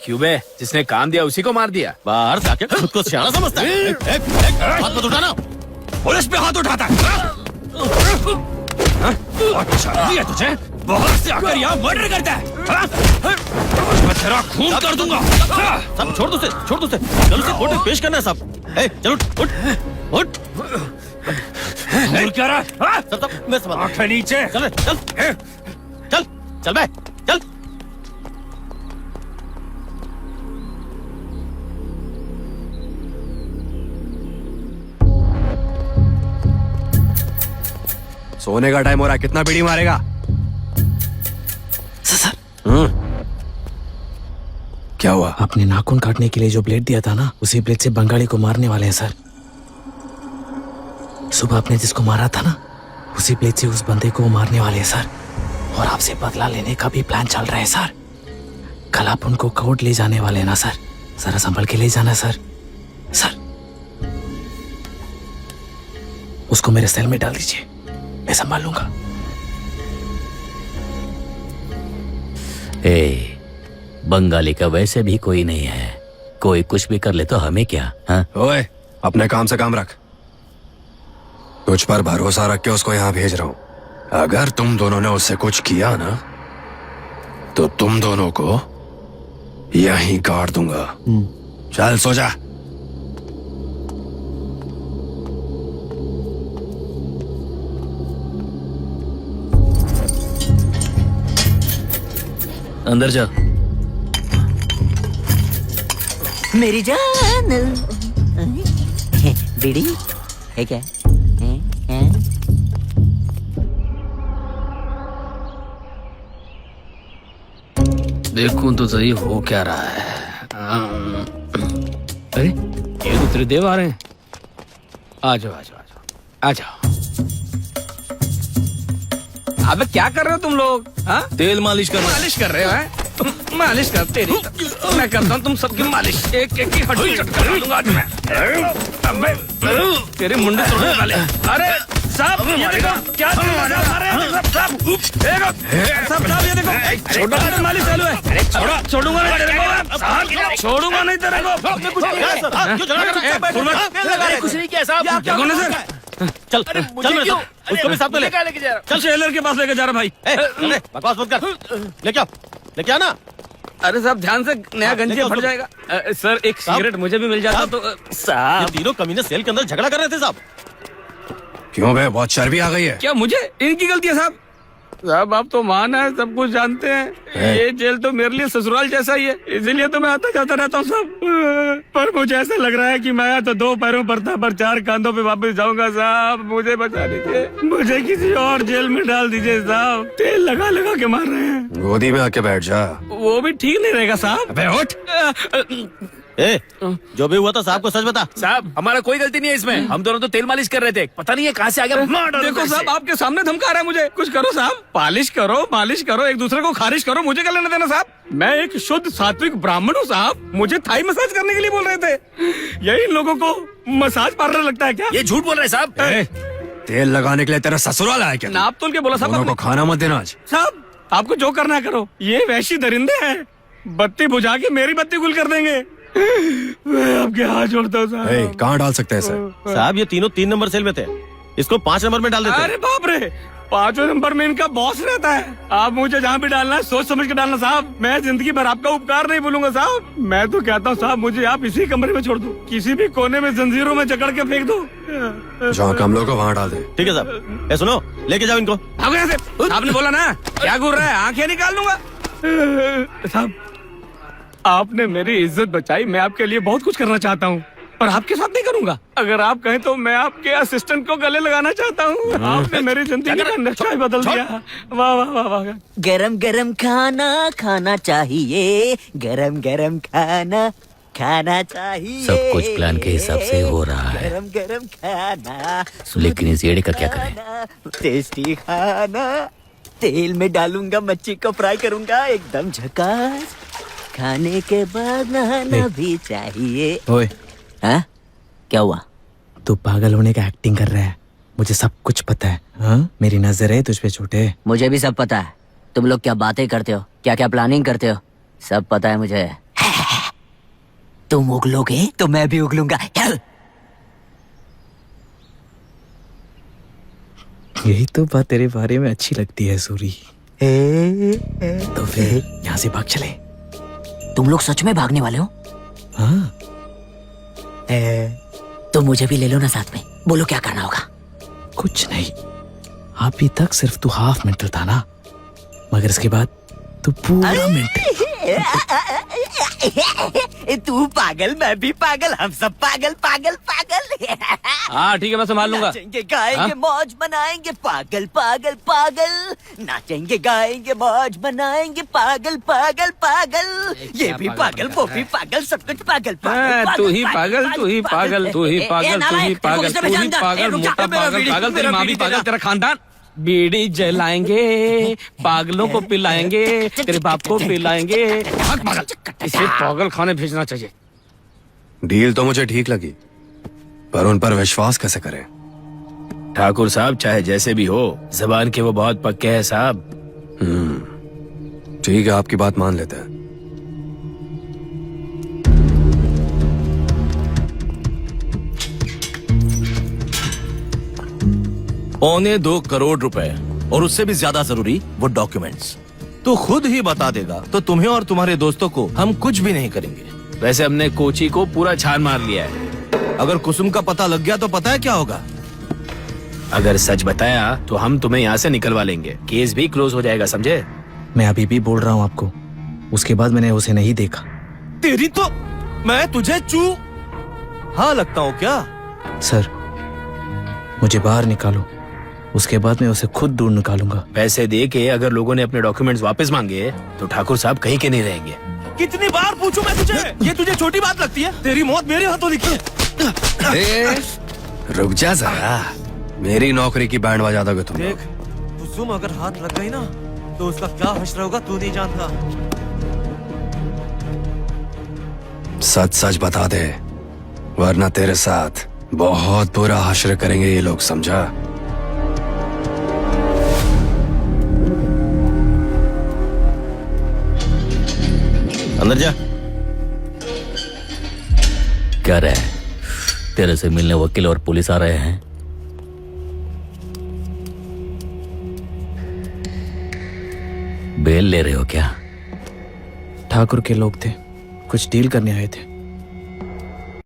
क्यों बे? जिसने काम दिया उसी को मार दिया। बाहर जाके खुद को सियाना समझता है। हाथ मत उठाना। पुलिस पे हाथ उठाता है। अच्छा ये तुझे बाहर से आकर यहाँ मर्डर करता है। मैं तेरा खून कर दूंगा। सब छोड़ दो उसे कल उसे कोर्ट में पेश करना है साहब। चलो उठ बोल क्या रहा है? सब मैं समझ। आंखें नीचे। चल बे चल। सोने का टाइम हो रहा है, कितना बीड़ी मारेगा? सर क्या हुआ? आपने नाखून काटने के लिए जो ब्लेड दिया था ना, उसी ब्लेड से बंगाली को मारने वाले हैं सर। सुबह आपने जिसको मारा था ना, उसी ब्लेड से उस बंदे को मारने वाले हैं सर। और आपसे बदला लेने का भी प्लान चल रहा है सर। कल आप उनको कोर्ट ले जाने वाले हैं ना सर? जरा संभल के ले जाना सर। उसको मेरे सेल में डाल दीजिए, मैं संभाल लूंगा। बंगाली का वैसे भी कोई नहीं है, कोई कुछ भी कर ले तो हमें क्या? हाँ? ओए, अपने काम से काम रख। तुझ पर भरोसा रख के उसको यहाँ भेज रहा हूँ। अगर तुम दोनों ने उससे कुछ किया ना, तो तुम दोनों को यहीं काट दूंगा। चल सो जा। अंदर जा। मेरी जान बीड़ी है क्या? देखूं तो सही हो क्या रहा है। अरे ये तो त्रिदेव आ रहे हैं। आ जाओ। अबे क्या कर रहे हो तुम लोग? हाँ? तेल मालिश कर रहे हो हैं? मालिश कर तेरी। मैं करता हूँ तुम सबकी मालिश। एक की हड्डी कट कर दूंगा आज मैं। अबे तेरी मुंडी तोड़ने वाले। अरे साहब ये देखो क्या साहब ये देखो छोटा मालिश चालू है। छोड़ूंगा नहीं तेरे को। छोड़ूंगा नहीं तेरे को। कुछ नहीं किया साहब। चल उसको भी साथ में ले। चल शेलर के पास लेके जा रहा भाई। बकवास मत कर। लेके आना। अरे साहब ध्यान से, नया गंजिया फट जाएगा। सर एक सिगरेट मुझे भी मिल जाता तो। साहब ये तीनों कमीने सेल के अंदर झगड़ा कर रहे थे साहब। क्यों बे, बहुत चर्बी आ गई है? क्या मुझे? इनकी गलती है साहब। साहब आप तो मान है, सब कुछ जानते हैं। ये जेल तो मेरे लिए ससुराल जैसा ही है, इसीलिए तो मैं आता जाता रहता हूँ साहब। पर मुझे ऐसा लग रहा है कि मैं तो 2 पैरों पर था, पर 4 कांधों पे वापस जाऊंगा साहब। मुझे बचा दीजिए, मुझे किसी और जेल में डाल दीजिए साहब। तेल लगा लगा के मार रहे हैं। गोदी में आके बैठ जा। वो भी ठीक नहीं रहेगा साहब। अबे उठ। जो भी हुआ था साहब को सच बता। साहब हमारा कोई गलती नहीं है इसमें। हम दोनों तो तेल मालिश कर रहे थे, पता नहीं है कहाँ से आ गया। देखो साहब आपके सामने धमका रहा है मुझे। कुछ करो साहब, मालिश करो, एक दूसरे को खारिज करो। मुझे क्या लेना देना साहब? मैं एक शुद्ध सात्विक ब्राह्मण हूँ साहब। मुझे थाई मसाज करने के लिए बोल रहे थे। यही इन लोगों को मसाज पार्लर लगता है क्या? ये झूठ बोल रहे साहब। तेल लगाने के लिए तेरा ससुराल आया क्या? नाप तोल के बोला साहब। दोनों को खाना मत देना आज। साहब आपको जो करना है करो। ये वैशी दरिंदे हैं, बत्ती बुझा के मेरी बत्ती गुल कर देंगे। मैं आपके हाथ जोड़ता हूँ साहब। कहाँ डाल सकते हैं इसे? साहब ये तीनों 3 नंबर सेल में थे, इसको 5 नंबर में डाल देते। अरे बाप रे, 5वें नंबर में इनका बॉस रहता है। आप मुझे जहाँ भी डालना है सोच समझ के डालना साहब। मैं जिंदगी भर आपका उपकार नहीं भूलूंगा साहब। मैं तो कहता हूँ साहब मुझे आप इसी कमरे में छोड़ दो, किसी भी कोने में जंजीरों में जकड़ के फेंक दो। जहाँ कम लोग वहाँ डाल दे। ठीक है साहब। सुनो, लेके जाओ इनको। आपने बोला ना, क्या घूर रहा है? आंखें निकाल लूंगा साहब। आपने मेरी इज्जत बचाई, मैं आपके लिए बहुत कुछ करना चाहता हूँ, पर आपके साथ नहीं करूंगा। अगर आप कहें तो मैं आपके असिस्टेंट को गले लगाना चाहता हूँ। आपने मेरी जिंदगी का नक्शा ही बदल दिया। वाह वाह वाह वाह। गरम गरम खाना खाना चाहिए, गरम गरम खाना खाना चाहिए। सब कुछ प्लान के हिसाब से हो रहा है। गरम गरम खाना, लेकिन इस येड़े का क्या करें? टेस्टी खाना, तेल में डालूंगा, मच्छी को फ्राई करूंगा, एकदम झकास। खाने के बाद नहाना भी चाहिए। ओए, हाँ? क्या हुआ? तू पागल होने का एक्टिंग कर रहा है। मुझे सब कुछ पता है। हाँ? मेरी नजर है तुझ पे छूटे। मुझे भी सब पता है। तुम लोग क्या बातें करते हो, क्या क्या प्लानिंग करते हो, सब पता है मुझे। तुम उगलोगे तो मैं भी उगलूंगा। चल। यही तो बात तेरे बारे में अच्छी लगती है सूरी। तो फिर यहाँ से भाग चले। तुम लोग सच में भागने वाले हो? हाँ, तो मुझे भी ले लो ना साथ में। बोलो क्या करना होगा। कुछ नहीं, अभी तक सिर्फ तू हाफ मेंटल था ना, मगर इसके बाद तू पूरा मेंटल। तू पागल, मैं भी पागल, हम सब पागल पागल पागल। हाँ ठीक है, मैं संभाल लूंगा। नाचेंगे गाएंगे हाँ? मौज मनाएंगे, पागल पागल पागल। नाचेंगे गाएंगे मौज मनाएंगे, पागल पागल पागल। ये भी पागल, वो भी पागल, सब कुछ पागल पागल। तू ही पागल, तू ही पागल, तू ही पागल, तू ही पागल, तू ही पागल, मोटा पागल, पागल, तेरी माँ भी पागल, तेरा खानदान। बीड़ी जलाएंगे, पागलों को पिलाएंगे, तेरे बाप को पिलाएंगे। भाग पागल, इसे पागल खाने भेजना चाहिए। डील तो मुझे ठीक लगी, पर उन पर विश्वास कैसे करें? ठाकुर साहब चाहे जैसे भी हो, जबान के वो बहुत पक्के हैं साहब। ठीक है, आपकी बात मान लेते हैं। $2.25 करोड़ रुपए, और उससे भी ज्यादा जरूरी वो डॉक्यूमेंट्स। तो खुद ही बता देगा तो तुम्हें और तुम्हारे दोस्तों को हम कुछ भी नहीं करेंगे। वैसे हमने कोची को पूरा छान मार लिया है। अगर कुसुम का पता लग गया तो पता है क्या होगा? अगर सच बताया तो हम तुम्हें यहाँ से निकलवा लेंगे, केस भी क्लोज हो जाएगा, समझे? मैं अभी भी बोल रहा हूँ आपको, उसके बाद मैंने उसे नहीं देखा। तेरी तो मैं तुझे हाँ लगता हूँ क्या? सर, मुझे बाहर निकालो, उसके बाद मैं उसे खुद दूर निकालूंगा। पैसे दे के अगर लोगों ने अपने डॉक्यूमेंट्स वापस मांगे तो ठाकुर साहब कहीं के नहीं रहेंगे। कितनी बार पूछूं मैं तुझे? ये तुझे छोटी बात लगती है? तेरी मौत मेरे हाथों लिखी है। ए, रुक जा जरा, मेरी नौकरी की बैंड बजा दोगे तुम। देख, कुसुम अगर हाथ लग गई ना तो उसका क्या हश्र होगा तू नहीं जानता। सच सच बता दे, वरना तेरे साथ बहुत बुरा हश्र करेंगे ये लोग, समझा? अंदर जा। क्या रहा है? तेरे से मिलने वकील और पुलिस आ रहे हैं। बेल ले रहे हो क्या? ठाकुर के लोग थे, कुछ डील करने आए थे।